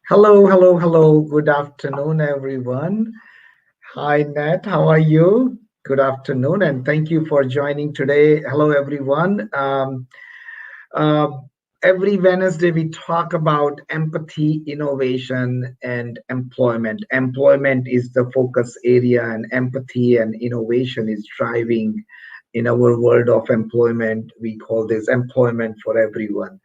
Hello, hello, hello. Good afternoon, everyone. Hi, Nat. How are you? Good afternoon, and thank you for joining today. Hello, everyone. Uh, every Wednesday, we talk about empathy, innovation, and employment. Employment is the focus area, and empathy and innovation is driving in our world of employment. We call this employment for everyone,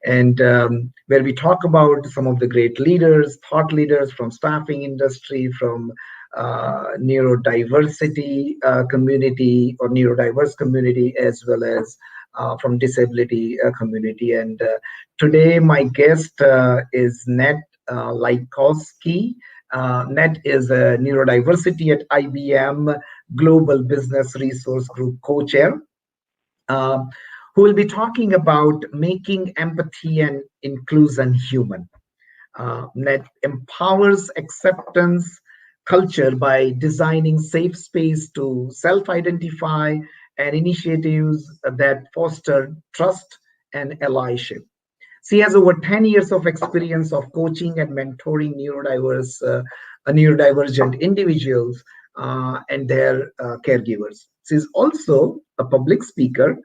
and where we talk about some of the great leaders, thought leaders from staffing industry, from neurodiversity community or neurodiverse community, as well as from disability community. And today my guest is Nat Lyckowski. Nat is a neurodiversity at IBM Global Business Resource Group co-chair, uh, who will be talking about making empathy and inclusion human. That empowers acceptance culture by designing safe space to self-identify and initiatives that foster trust and allyship. She has over 10 years of experience of coaching and mentoring neurodivergent individuals and their caregivers. She's also a public speaker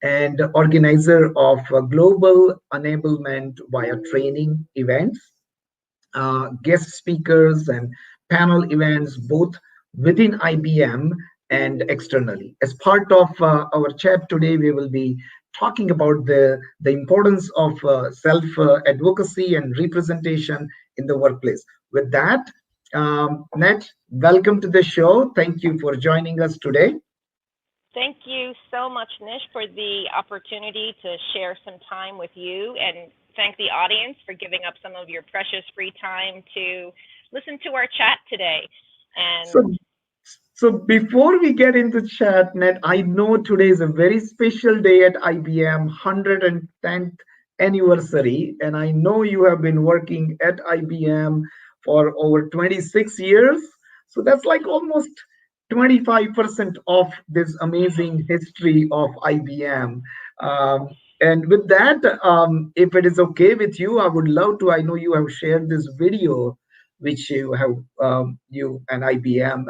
and organizer of global enablement via training events, guest speakers, and panel events, both within IBM and externally. As part of our chat today, we will be talking about the importance of self advocacy and representation in the workplace. With that, Nat, welcome to the show. Thank you for joining us today. Thank you so much, Nish, for the opportunity to share some time with you, and thank the audience for giving up some of your precious free time to listen to our chat today. So, And so before we get into chat, Nat, I know today is a very special day at IBM, 110th anniversary, and I know you have been working at IBM for over 26 years. So that's like almost 25% of this amazing history of IBM. And with that, if it is okay with you, I would love to. I know you have shared this video which you have, you and IBM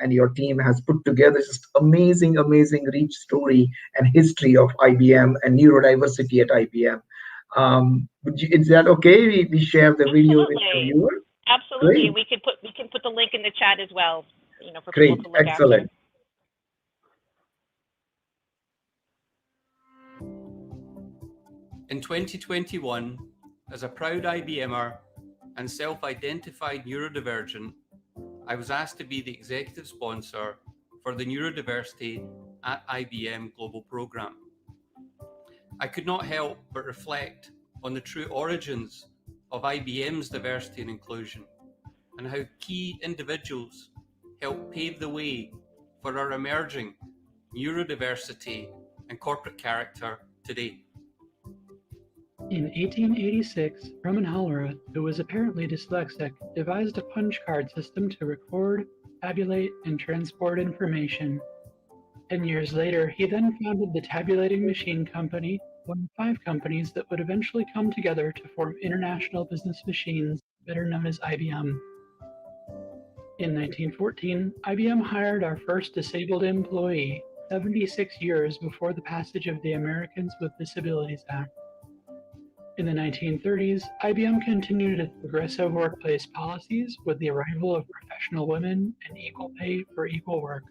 and your team has put together. Just amazing, amazing rich story and history of IBM and neurodiversity at IBM. Is that okay? We share the video with the absolutely, viewer. absolutely, Great, and we can put the link in the chat as well, for people great, to look after. excellent. In 2021, as a proud IBMer and self-identified neurodivergent, I was asked to be the executive sponsor for the Neurodiversity at IBM Global Programme. I could not help but reflect on the true origins of IBM's diversity and inclusion and how key individuals helped pave the way for our emerging neurodiversity and corporate character today. In 1886, Roman Hollerith, who was apparently dyslexic, devised a punch card system to record, tabulate, and transport information. 10 years later, he then founded the Tabulating Machine Company, one of 5 companies that would eventually come together to form International Business Machines, better known as IBM. In 1914, IBM hired our first disabled employee, 76 years before the passage of the Americans with Disabilities Act. In the 1930s, IBM continued its progressive workplace policies with the arrival of professional women and equal pay for equal work.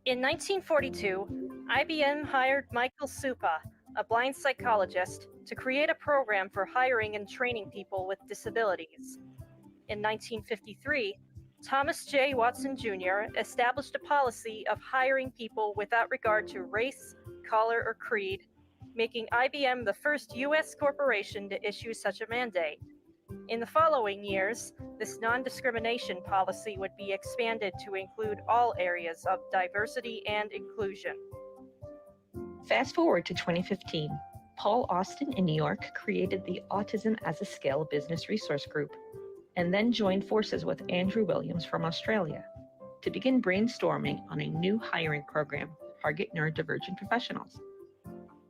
In 1942, IBM hired Michael Supa, a blind psychologist, to create a program for hiring and training people with disabilities. In 1953, Thomas J. Watson Jr. established a policy of hiring people without regard to race, color, or creed, making IBM the first U.S. corporation to issue such a mandate. In the following years, this non-discrimination policy would be expanded to include all areas of diversity and inclusion. Fast forward to 2015, Paul Austin in New York created the Autism as a Scale Business Resource Group, and then joined forces with Andrew Williams from Australia to begin brainstorming on a new hiring program to target neurodivergent professionals.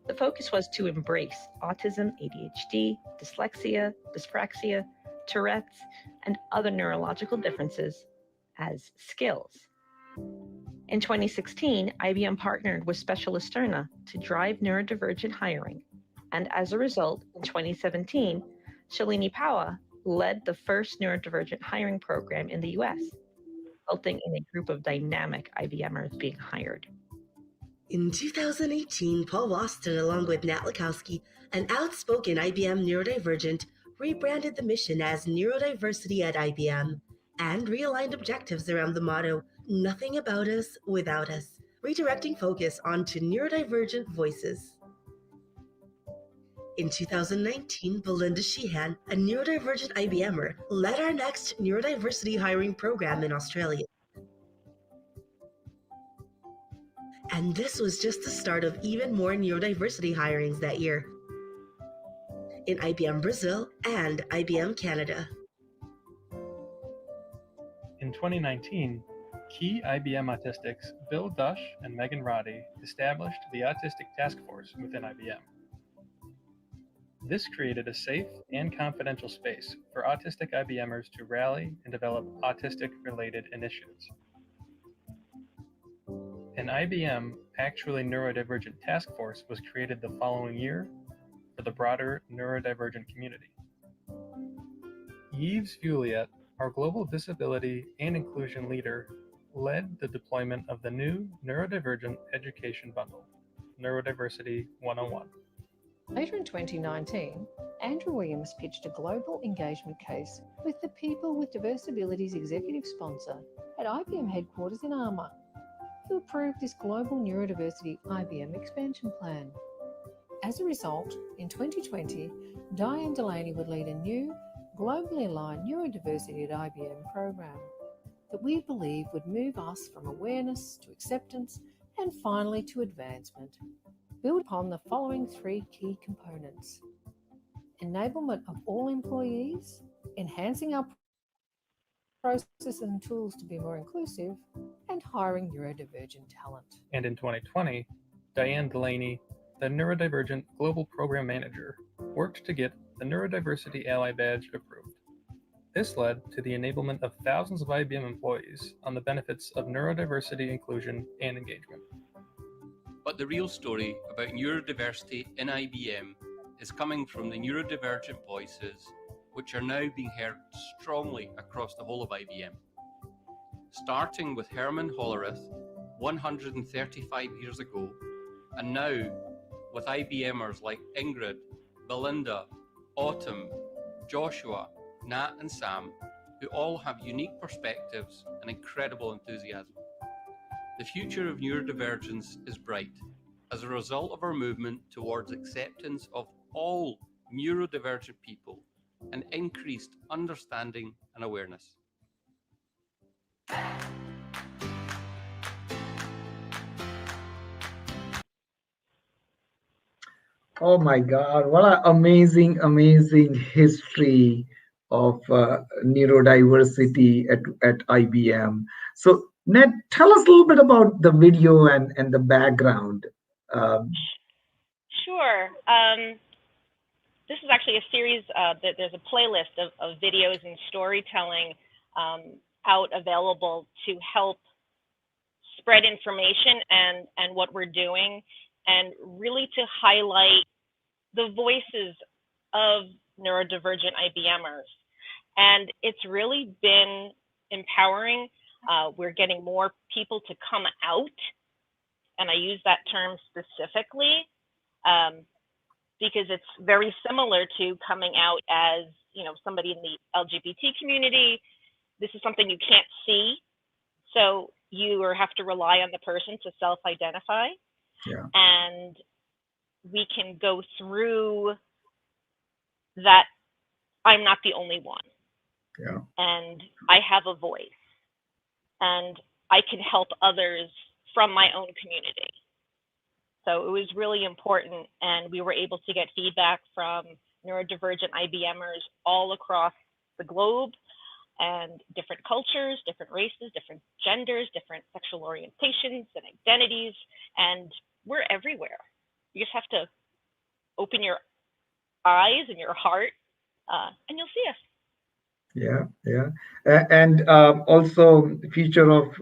The focus was to embrace autism, ADHD, dyslexia, dyspraxia, Tourette's, and other neurological differences as skills. In 2016, IBM partnered with Specialisterna to drive neurodivergent hiring, and as a result, in 2017, Shalini Pawa led the first neurodivergent hiring program in the US, resulting in a group of dynamic IBMers being hired. In 2018, Paul Austin, along with Nat Lyckowski, an outspoken IBM neurodivergent, rebranded the mission as Neurodiversity at IBM and realigned objectives around the motto, "Nothing about us without us," redirecting focus onto neurodivergent voices. In 2019, Belinda Sheehan, a neurodivergent IBMer, led our next neurodiversity hiring program in Australia. And this was just the start of even more neurodiversity hirings that year in IBM Brazil and IBM Canada. In 2019, key IBM autistics Bill Dush and Megan Roddy established the Autistic Task Force within IBM. This created a safe and confidential space for autistic IBMers to rally and develop autistic-related initiatives. An IBM Actually Neurodivergent Task Force was created the following year for the broader neurodivergent community. Yves Vuillet, our global disability and inclusion leader, led the deployment of the new Neurodivergent Education Bundle, Neurodiversity 101. Later in 2019, Andrew Williams pitched a global engagement case with the People with Disabilities executive sponsor at IBM headquarters in Armour, who approved this global neurodiversity IBM expansion plan. As a result, in 2020, Diane Delaney would lead a new, globally aligned neurodiversity at IBM program that we believe would move us from awareness to acceptance and finally to advancement. Build upon the following three key components: enablement of all employees, enhancing our processes and tools to be more inclusive, and hiring neurodivergent talent. And in 2020, Diane Delaney, the Neurodivergent Global Program Manager, worked to get the Neurodiversity Ally Badge approved. This led to the enablement of thousands of IBM employees on the benefits of neurodiversity inclusion and engagement. But the real story about neurodiversity in IBM is coming from the neurodivergent voices, which are now being heard strongly across the whole of IBM. Starting with Herman Hollerith 135 years ago, and now with IBMers like Ingrid, Belinda, Autumn, Joshua, Nat and Sam, who all have unique perspectives and incredible enthusiasm. The future of neurodivergence is bright as a result of our movement towards acceptance of all neurodivergent people and increased understanding and awareness. Oh my God, what an amazing, amazing history of neurodiversity at IBM. So, Ned, tell us a little bit about the video and the background. Sure. This is actually a series, there's a playlist of videos and storytelling out available to help spread information and what we're doing, and really to highlight the voices of neurodivergent IBMers. And it's really been empowering. We're getting more people to come out, and I use that term specifically because it's very similar to coming out as, somebody in the LGBT community. This is something you can't see, so you have to rely on the person to self-identify. Yeah. And we can go through that. I'm not the only one. Yeah. And I have a voice, and I can help others from my own community. So it was really important, and we were able to get feedback from neurodivergent IBMers all across the globe, and different cultures, different races, different genders, different sexual orientations and identities, and we're everywhere. You just have to open your eyes and your heart, and you'll see us. Yeah, yeah. And also future of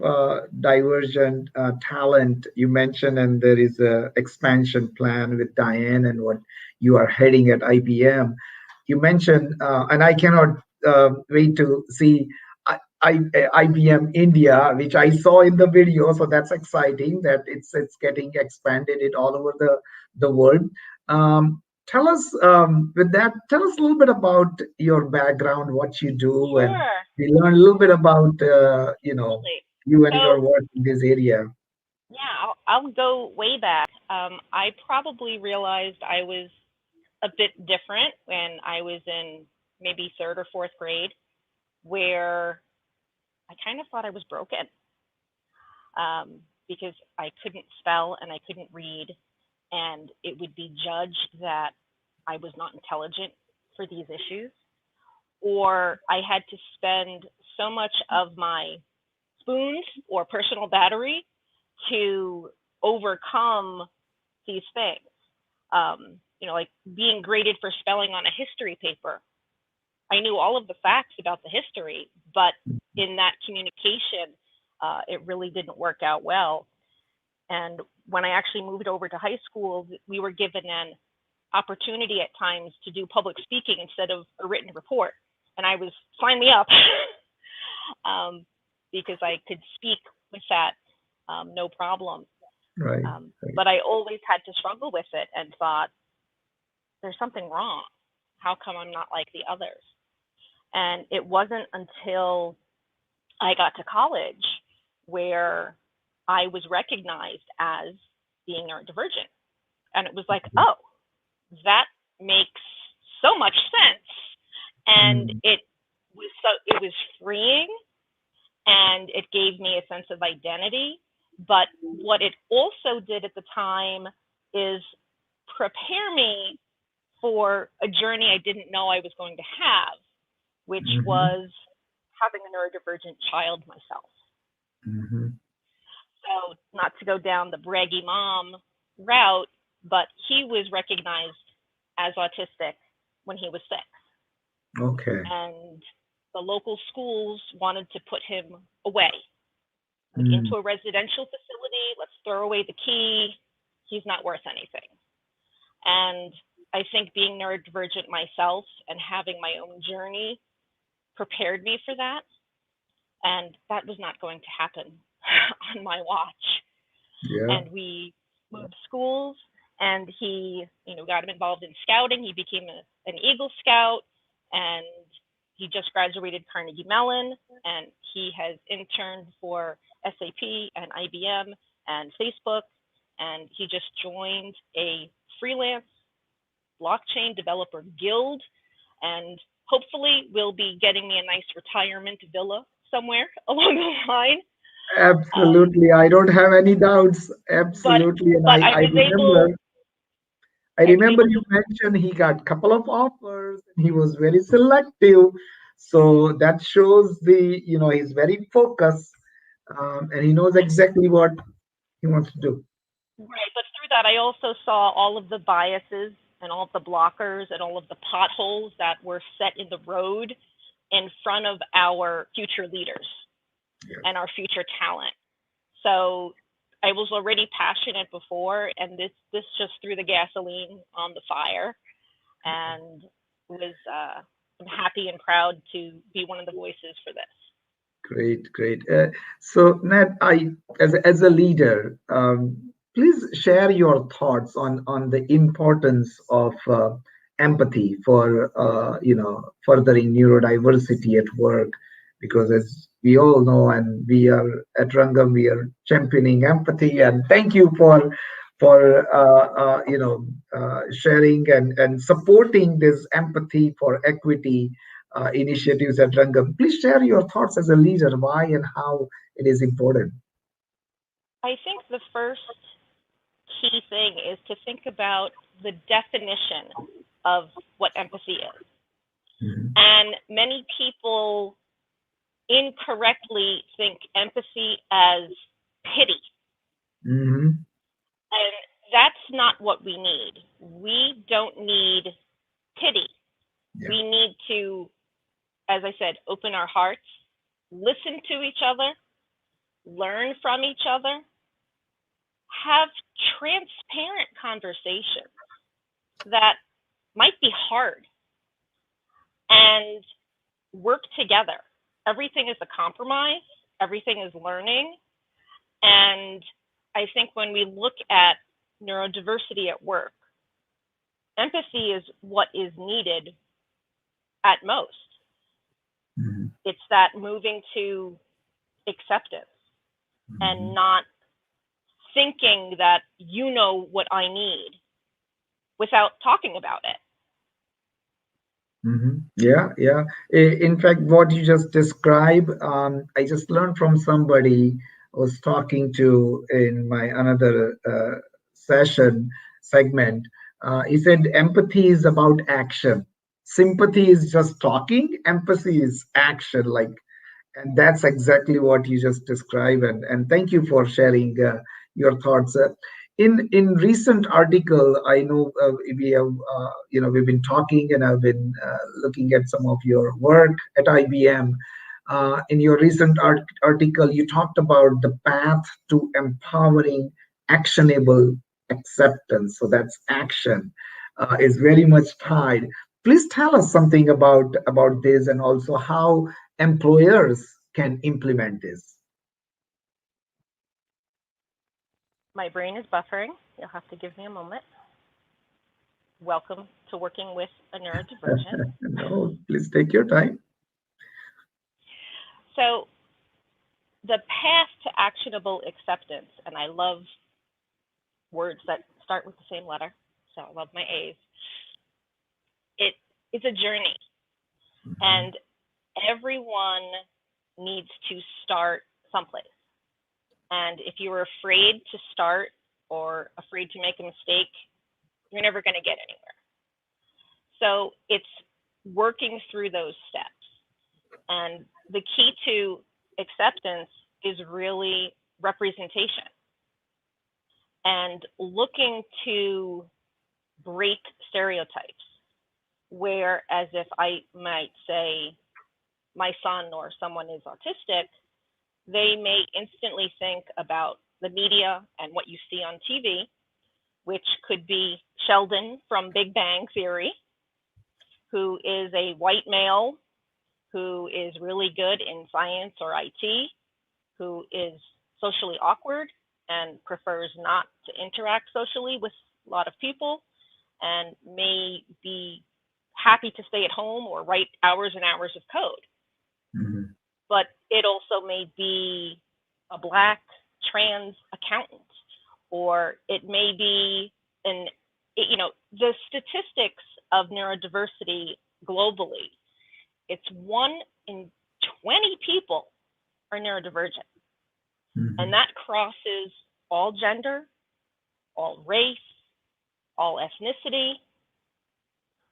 divergent talent you mentioned, and there is a expansion plan with Diane and what you are heading at IBM. You mentioned, and I cannot wait to see IBM India, which I saw in the video. So that's exciting that it's getting expanded it all over the world. Tell us with that. Tell us a little bit about your background, what you do, and Sure. we learn a little bit about Absolutely. you and your So, work in this area. yeah, I'll go way back. I probably realized I was a bit different when I was in maybe third or fourth grade, where I kind of thought I was broken, because I couldn't spell and I couldn't read, and it would be judged that I was not intelligent for these issues, or I had to spend so much of my spoons or personal battery to overcome these things. Like being graded for spelling on a history paper. I knew all of the facts about the history, but in that communication, it really didn't work out well. And when I actually moved over to high school, we were given an opportunity at times to do public speaking instead of a written report. And I was, sign me up, because I could speak with that, no problem. Right. But I always had to struggle with it and thought, there's something wrong. How come I'm not like the others? And it wasn't until I got to college where I was recognized as being neurodivergent. And it was like, oh, that makes so much sense. And it was freeing, and it gave me a sense of identity. But what it also did at the time is prepare me for a journey I didn't know I was going to have, which was having a neurodivergent child myself. So not to go down the braggy mom route, but he was recognized as autistic when he was 6. Okay. And the local schools wanted to put him away, like into a residential facility. Let's throw away the key. He's not worth anything. And I think being neurodivergent myself and having my own journey prepared me for that. And that was not going to happen on my watch. Yeah. And we moved schools, and he, got him involved in scouting. He became an Eagle Scout, and he just graduated Carnegie Mellon, and he has interned for SAP and IBM and Facebook, and he just joined a freelance blockchain developer guild, and hopefully will be getting me a nice retirement villa somewhere along the line. Absolutely. I don't have any doubts. Absolutely. And but I remember you mentioned he got a couple of offers and he was very selective. So that shows he's very focused, and he knows exactly what he wants to do. Right. But through that, I also saw all of the biases and all of the blockers and all of the potholes that were set in the road in front of our future leaders and our future talent. So I was already passionate before, and this just threw the gasoline on the fire, and I'm happy and proud to be one of the voices for this. Great. So Nat, as a leader, please share your thoughts on the importance of empathy for furthering neurodiversity at work, because as we all know, and we are at Rangam, we are championing empathy. And thank you for sharing and supporting this empathy for equity initiatives at Rangam. Please share your thoughts as a leader, why and how it is important. I think the first key thing is to think about the definition of what empathy is. And many people incorrectly think empathy as pity. And that's not what we need. We don't need pity. Yeah. We need to, as I said, open our hearts, listen to each other, learn from each other, have transparent conversations that might be hard, and work together. Everything is a compromise, everything is learning. And I think when we look at neurodiversity at work, empathy is what is needed at most. Mm-hmm. It's that moving to acceptance and not thinking that you know what I need without talking about it. Mm-hmm. Yeah, yeah. In fact, what you just described, I just learned from somebody I was talking to in my another segment. He said empathy is about action. Sympathy is just talking. Empathy is action. And that's exactly what you just described. And thank you for sharing your thoughts. In recent article, I know we have we've been talking, and I've been looking at some of your work at IBM. In your recent article, you talked about the path to empowering actionable acceptance. So that's action is very much tied. Please tell us something about this, and also how employers can implement this. My brain is buffering. You'll have to give me a moment. Welcome to working with a neurodivergent. No, please take your time. So the path to actionable acceptance, and I love words that start with the same letter, so I love my A's. It's a journey, and everyone needs to start someplace. And if you're afraid to start or afraid to make a mistake, you're never going to get anywhere. So it's working through those steps. And the key to acceptance is really representation and looking to break stereotypes, where, as if I might say my son or someone is autistic, they may instantly think about the media and what you see on TV, which could be Sheldon from Big Bang Theory, who is a white male, who is really good in science or IT, who is socially awkward and prefers not to interact socially with a lot of people, and may be happy to stay at home or write hours and hours of code. Mm-hmm. But it also may be a Black trans accountant, or it may be the statistics of neurodiversity globally, it's 1 in 20 people are neurodivergent. Mm-hmm. And that crosses all gender, all race, all ethnicity,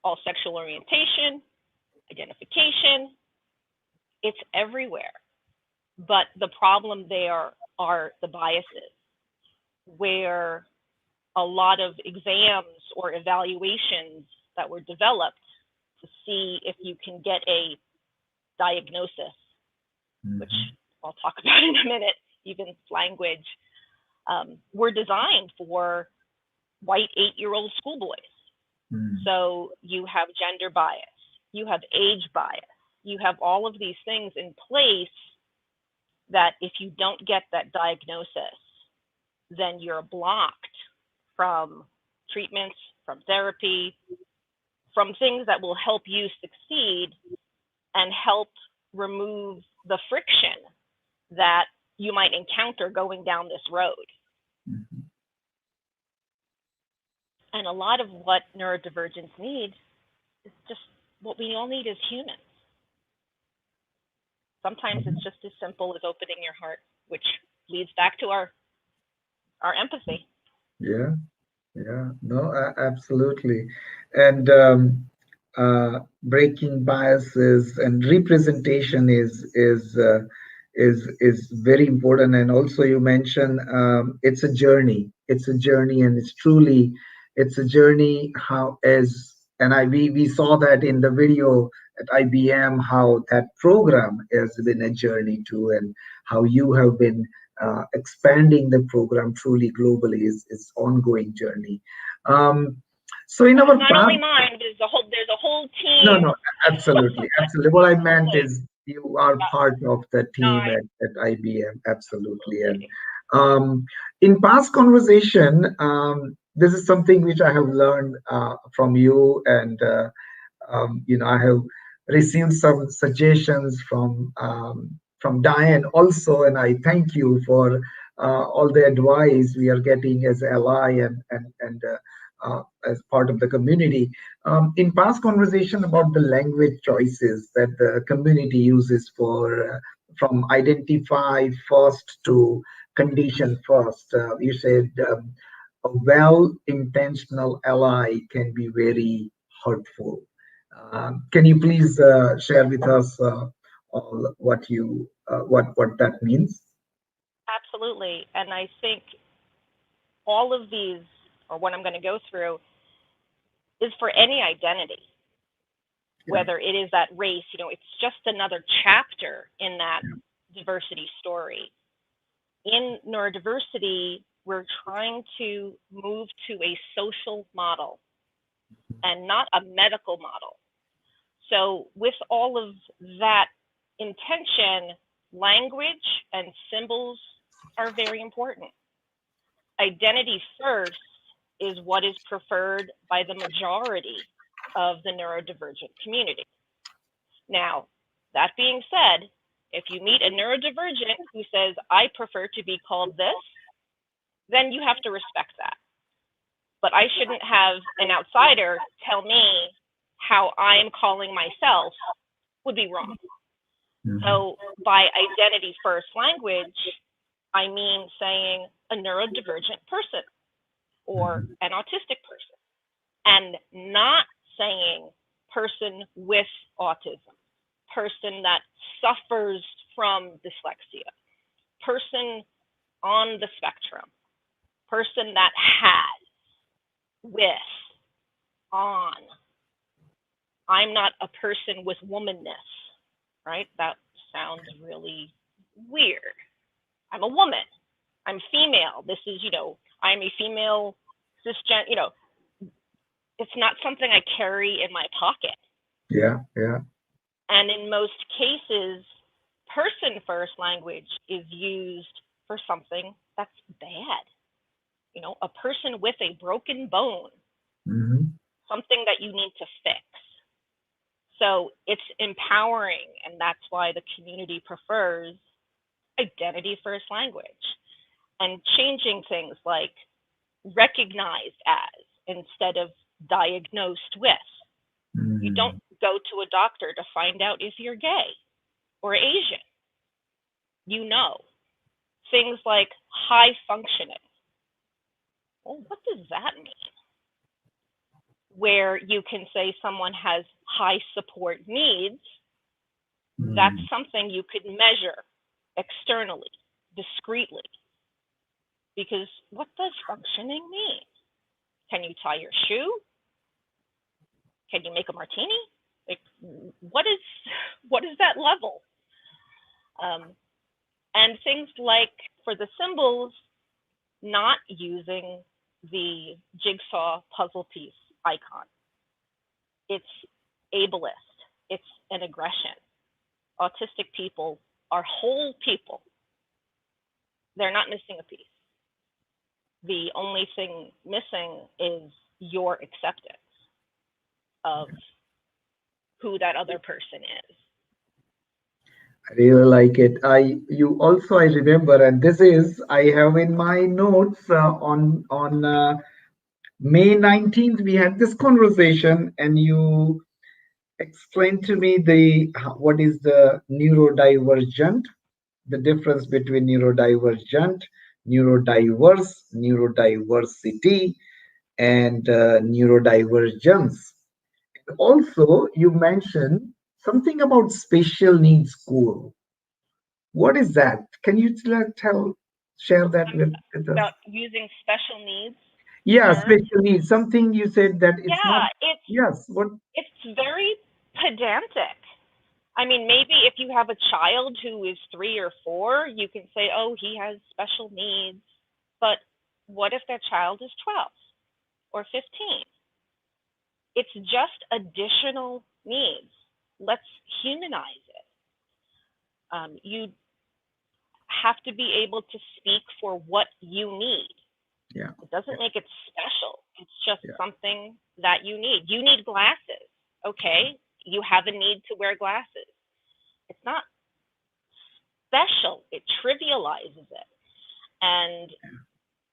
all sexual orientation, identification. It's everywhere. But the problem there are the biases, where a lot of exams or evaluations that were developed to see if you can get a diagnosis, which I'll talk about in a minute, even language, were designed for white 8-year-old schoolboys. So you have gender bias, you have age bias, you have all of these things in place that if you don't get that diagnosis, then you're blocked from treatments, from therapy, from things that will help you succeed and help remove the friction that you might encounter going down this road. Mm-hmm. And a lot of what neurodivergents need is just what we all need as humans. Sometimes it's just as simple as opening your heart, which leads back to our empathy. Yeah, no, absolutely. And breaking biases and representation is is very important. And also you mentioned it's a journey. It's a journey, and it's a journey. How as and I we saw that in the video at IBM, how that program has been a journey too, and how you have been expanding the program truly globally is ongoing journey. So in our Not only mine, there's a whole no, team. no, absolutely, absolutely. What I meant is you are part of the team at IBM, absolutely. And in past conversation, this is something which I have learned from you, and I have received some suggestions from Diane also, and I thank you for all the advice we are getting as ally and as part of the community. In past conversation about the language choices that the community uses for from identify first to condition first, you said a well-intentional ally can be very hurtful. Can you please share with us all what that means? Absolutely. And I think all of these, or what I'm going to go through, is for any identity, whether it is that race, it's just another chapter in that diversity story. In neurodiversity, we're trying to move to a social model and not a medical model. So with all of that intention, language and symbols are very important. Identity first is what is preferred by the majority of the neurodivergent community. Now, that being said, if you meet a neurodivergent who says, I prefer to be called this, then you have to respect that. But I shouldn't have an outsider tell me how I'm calling myself would be wrong. So by identity first language, I mean saying a neurodivergent person or an autistic person, and not saying person with autism, person that suffers from dyslexia, person on the spectrum, person that has, with, on. I'm not a person with womanness, right? That sounds really weird. I'm a woman. I'm female. This is, I'm a female cisgender, it's not something I carry in my pocket. Yeah. And in most cases, person first language is used for something that's bad. A person with a broken bone, something that you need to fix. So it's empowering, and that's why the community prefers identity first language, and changing things like recognized as instead of diagnosed with. You don't go to a doctor to find out if you're gay or Asian. Things like high functioning. Well, what does that mean? Where you can say someone has high support needs, that's something you could measure externally, discreetly. Because what does functioning mean? Can you tie your shoe? Can you make a martini? Like, what is that level? And things like, for the symbols, not using the jigsaw puzzle piece icon. It's ableist. It's an aggression. Autistic people are whole people. They're not missing a piece. The only thing missing is your acceptance of who that other person is. I really like it. I remember, and this is I have in my notes on May 19th we had this conversation, and you explained to me what is the neurodivergent, the difference between neurodivergent, neurodiverse, neurodiversity, and neurodivergence. Also, you mentioned something about special needs school. What is that? Can you share that with us? About using special needs Yeah, terms. special needs. Something you said that it's not. Yeah, Yes. What? it's very pedantic. I mean, maybe if you have a child who is 3 or 4, you can say, oh, he has special needs. But what if that child is 12 or 15? It's just additional needs. Let's humanize it. You have to be able to speak for what you need. Yeah. It doesn't make it special. It's just Yeah. something that you need. You need glasses. Okay, you have a need to wear glasses. It's not special. It trivializes it. And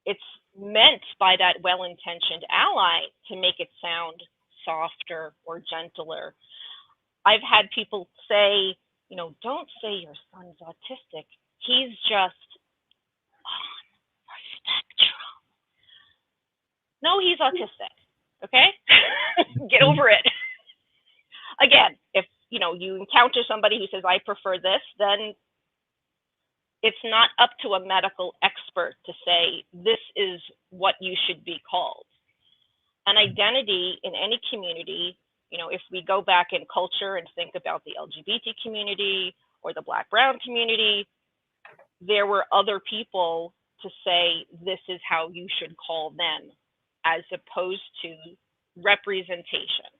it's meant by that well-intentioned ally to make it sound softer or gentler. I've had people say, don't say your son's autistic. He's just on the spectrum. No, he's autistic. Okay? Get over it. Again, if you encounter somebody who says, I prefer this, then it's not up to a medical expert to say this is what you should be called. An identity in any community, if we go back in culture and think about the LGBT community or the Black Brown community, there were other people to say this is how you should call them, as opposed to representation.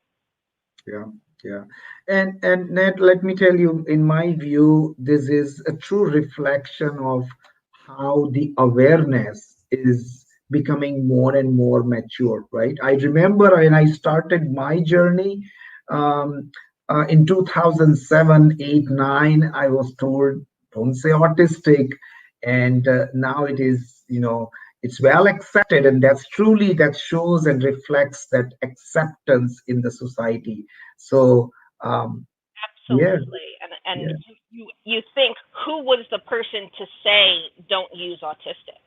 Yeah. And Ned, let me tell you, in my view, this is a true reflection of how the awareness is becoming more and more mature, right? I remember when I started my journey in 2007, 8, 9, I was told, don't say autistic. And now it is, it's well accepted. And that shows and reflects that acceptance in the society. So, yeah. Absolutely. And you think, who was the person to say don't use autistic?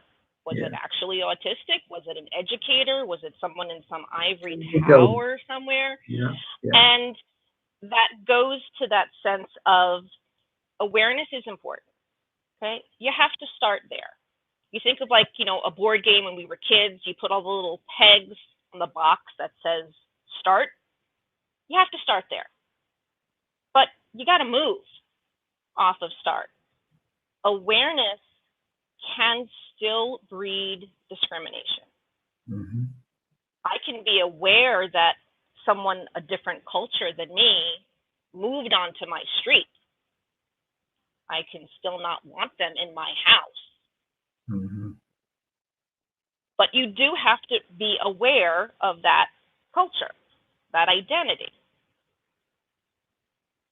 Was it actually autistic? Was it an educator? Was it someone in some ivory tower somewhere? Yeah. And that goes to that sense of awareness is important. Okay? You have to start there. You think of a board game when we were kids, you put all the little pegs on the box that says start. You have to start there. But you got to move off of start. Awareness can still breed discrimination. Mm-hmm. I can be aware that someone a different culture than me moved onto my street. I can still not want them in my house. Mm-hmm. But you do have to be aware of that culture, that identity.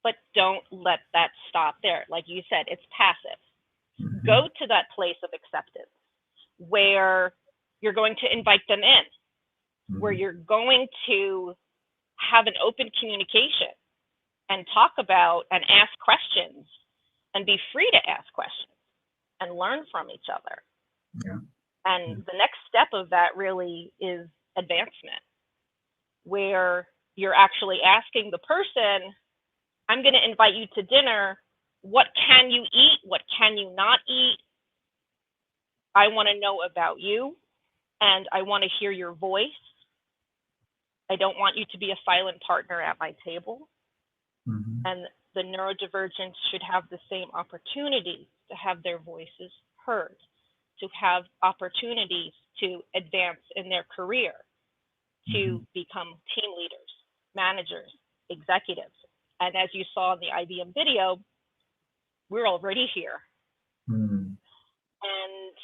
But don't let that stop there. Like you said, it's passive. Mm-hmm. Go to that place of acceptance where you're going to invite them in, where you're going to have an open communication and talk about and ask questions and be free to ask questions and learn from each other. Yeah. And the next step of that really is advancement, where you're actually asking the person, I'm going to invite you to dinner. What can you eat? What can you not eat? I want to know about you, and I want to hear your voice. I don't want you to be a silent partner at my table. Mm-hmm. And the neurodivergent should have the same opportunity to have their voices heard, to have opportunities to advance in their career, to become team leaders, managers, executives. And as you saw in the IBM video, we're already here. Mm-hmm. And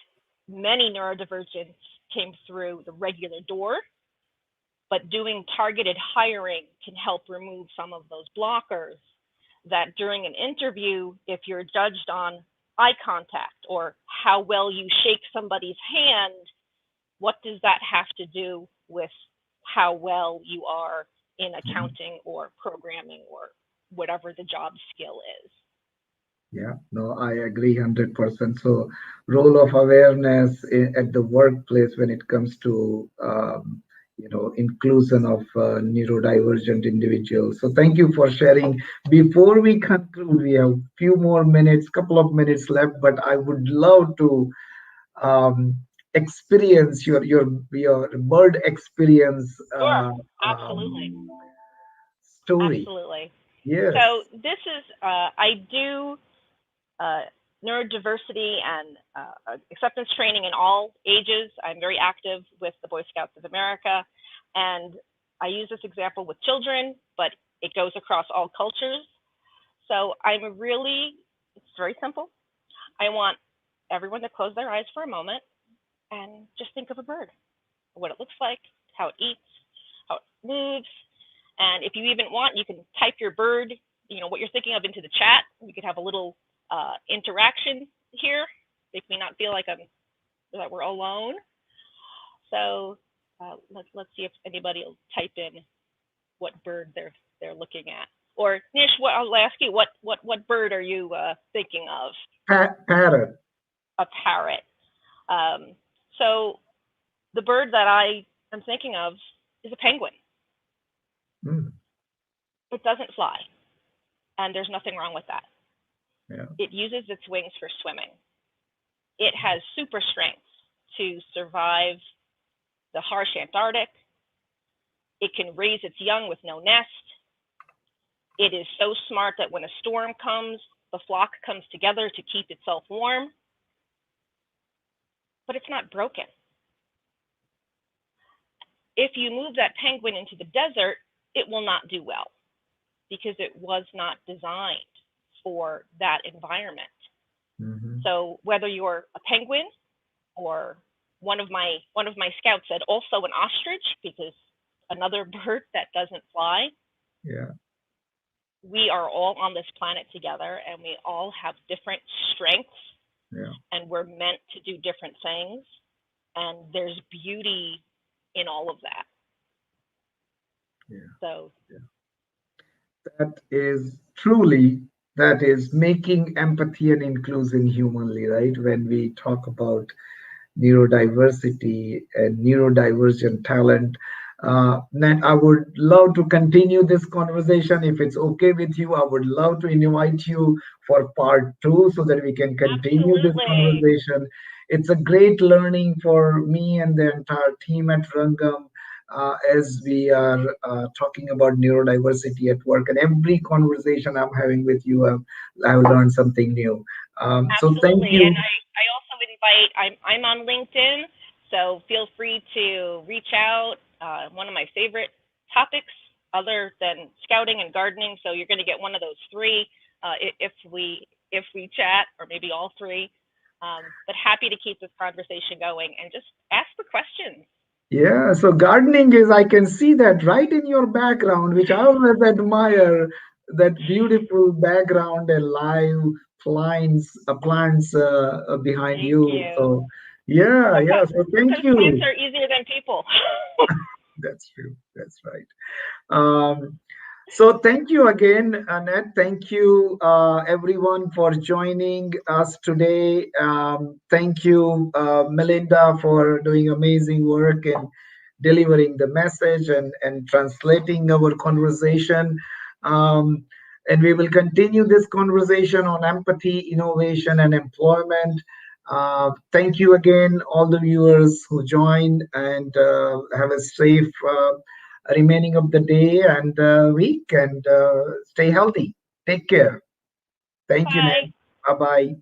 many neurodivergents came through the regular door, but doing targeted hiring can help remove some of those blockers that during an interview, if you're judged on eye contact or how well you shake somebody's hand, what does that have to do with how well you are in accounting or programming or whatever the job skill is? Yeah, no, I agree 100%. So, role of awareness at the workplace when it comes to inclusion of neurodivergent individuals. So thank you for sharing. Before we conclude, we have few more minutes, couple of minutes left, but I would love to experience your bird experience Sure, absolutely. story. Absolutely. Yes. So this is, I do neurodiversity and acceptance training in all ages. I'm very active with the Boy Scouts of America, and I use this example with children, but it goes across all cultures. So it's very simple. I want everyone to close their eyes for a moment and just think of a bird, what it looks like, how it eats, how it moves. And if you even want, you can type your bird, what you're thinking of into the chat. We could have a little interaction here. Make me not feel like that we're alone. So let's see if anybody will type in what bird they're looking at. Or Nish, I'll ask you, what bird are you thinking of? Parrot. A parrot. So the bird that I am thinking of is a penguin. Mm. It doesn't fly, and there's nothing wrong with that. Yeah. It uses its wings for swimming. It has super strength to survive the harsh Antarctic. It can raise its young with no nest. It is so smart that when a storm comes, the flock comes together to keep itself warm. But it's not broken. If you move that penguin into the desert, it will not do well because it was not designed for that environment. Mm-hmm. So whether you're a penguin or one of my scouts said also an ostrich, because another bird that doesn't fly. Yeah. We are all on this planet together, and we all have different strengths. Yeah. And we're meant to do different things. And there's beauty in all of that. Yeah. So that is making empathy and inclusion humanly, right? When we talk about neurodiversity and neurodivergent talent. Nat, I would love to continue this conversation. If it's okay with you, I would love to invite you for part 2 so that we can continue this conversation. It's a great learning for me and the entire team at Rangam as we are talking about neurodiversity at work. And every conversation I'm having with you, I've learned something new. So thank you. And I also invite, I'm on LinkedIn, so feel free to reach out. One of my favorite topics other than scouting and gardening, so you're going to get one of those 3 if we chat, or maybe all 3. But happy to keep this conversation going and just ask the questions. Yeah, so gardening is, I can see that right in your background, which I always admire, that beautiful background and live plants behind you. So yeah, so thank you. Plants are easier than people. That's true. That's right. So thank you again, Annette. Thank you, everyone, for joining us today. Thank you, Melinda, for doing amazing work and delivering the message and translating our conversation. And we will continue this conversation on empathy, innovation, and employment. Thank you again, all the viewers who joined, and have a safe remaining of the day and week, and stay healthy. Take care. Thank you, Nat. Bye-bye.